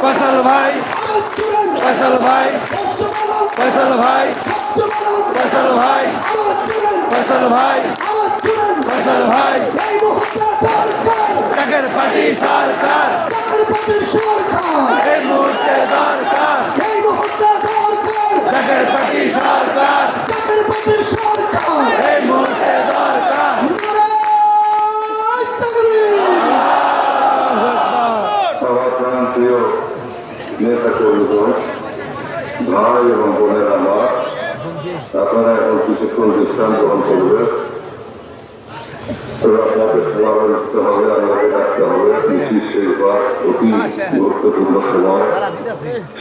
ফয়সাল ভাই, ফয়সাল ভাই, ফয়সাল ভাই, ফয়সাল ভাই, ফয়সাল ভাই, ফয়সাল ভাই, টাকার পার্টি সরকার এই মুহূর্তে দরকার, টাকার পার্টি সরকার এই মুহূর্তে দরকার। প্রিয় নেতা কর্মীগণ, ভাই এবং বোনের আমার, আপনারা এখন কিছুক্ষণ বিশ্রাম গ্রহণ করবেন। আপনাকে সমাবেত হবে, আমাকে ডাকতে হবে। বিশেষ অতি গুরুত্বপূর্ণ সময়।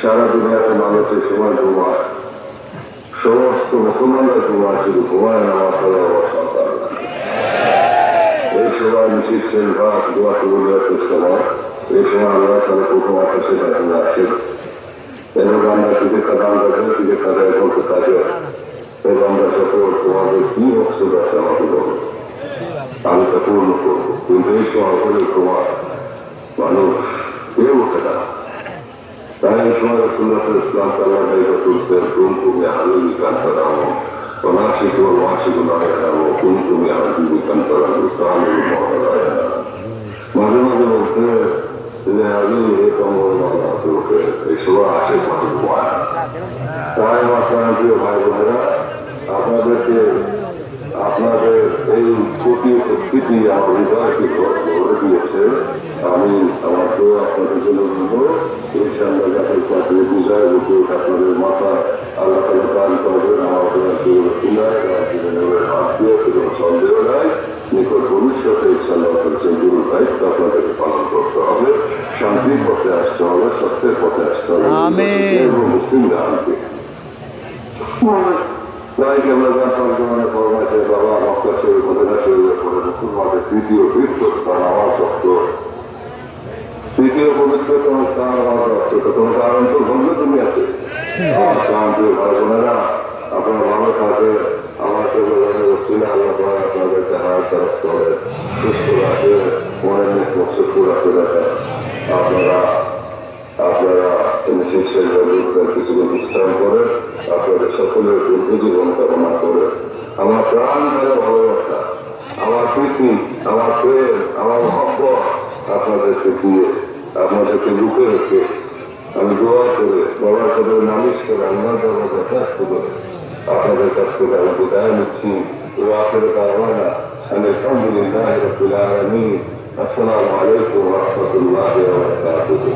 সারা দুনিয়াতে মানুষ এই সময় ঘুমায়, সমস্ত মুসলমানরা ঘুমায়, শুধু ঘুমায় না আমার সন্তান। এই সময় বিশেষ ভাগ দোয়া কবুলের সময়। এই সময় আল্লাহ তাহলে প্রথম আকাশে দাঁড়িয়ে আসেন এবং আমরা দিকে কাদায় বলতে থাকে এবং আমরা সকল তোমাদের কি মকসুদ আছে আমাকে বলো, আমি তা পূর্ণ করবো। কিন্তু এই সময় হলে তোমার মানুষ কেউ ওঠে না। তাই এই সময় রসুল্লাহ ইসলাম তাল্লাহ দায়িত্ব করতেন, কোন তুমি হালুলি কান্তারাম অনাশিক ও মাসিক নয় কোন তুমি হালুলি কান্তারাম মাঝে মাঝে বলতে আমি এই কমল এই সময় আসে তাই আমার প্রিয় ভাই বোনেরা, আপনাদের এই প্রতি উপস্থিতি আমার হৃদয়কে ভরে দিয়েছে। আমি আমার তো আপনাদের জন্য বলবো ইনশাআল্লাহ জাতীয় পার্টির বিজয় রূপে আপনাদের মাথা আল্লাহ তালা দান করবেন। আমাদের কোনো সন্দেহ নাই, নিকট ভবিষ্যতে ইনশাআল্লাহ গুরুর দায়িত্ব আপনাদেরকে পালন করতে হবে, শান্তির পথে আসতে হবে, সত্যের পথে আসতে হবে এবং মুসলিমরা আনতে। বাবা মক্কা শরীফ, মদিনা শরীফের পরে মুসলমানদের তৃতীয় তীর্থস্থান আমার ভক্ত, তৃতীয় পবিত্রতম স্থান আমার ভক্ত। কোনো কারণ তো বলবে তুমি আছে ভাই বোনেরা, আপনারা ভালো থাকে। আমাকে ছিল আল্লাহ আপনাদেরকে হায়াত তারাজ করে, সুস্থ রাখে, মনের মুখ মকসদ পুরা করে দেয়। আপনারা কিছুদিন বিশ্রাম করে আপনাদের সকলের দীর্ঘ জীবন কামনা করে আমার প্রাণ ধরে ভালোবাসা, আমার প্রীতি, আমার প্রেম, আমার মহব্বত আপনাদেরকে দিয়ে, আপনাদেরকে লুকে রেখে আমি দোয়া করে বাবার করে নালিশ করে আমার বাবা যথেষ্ট করে আপনাদের কাছ থেকে আমি বিদায় নিচ্ছি। আলহামদুলিল্লাহ রাব্বিল আলামিন। আসসালামু আলাইকুম ওয়া রাহমাতুল্লাহি ওয়া বারাকাতুহু।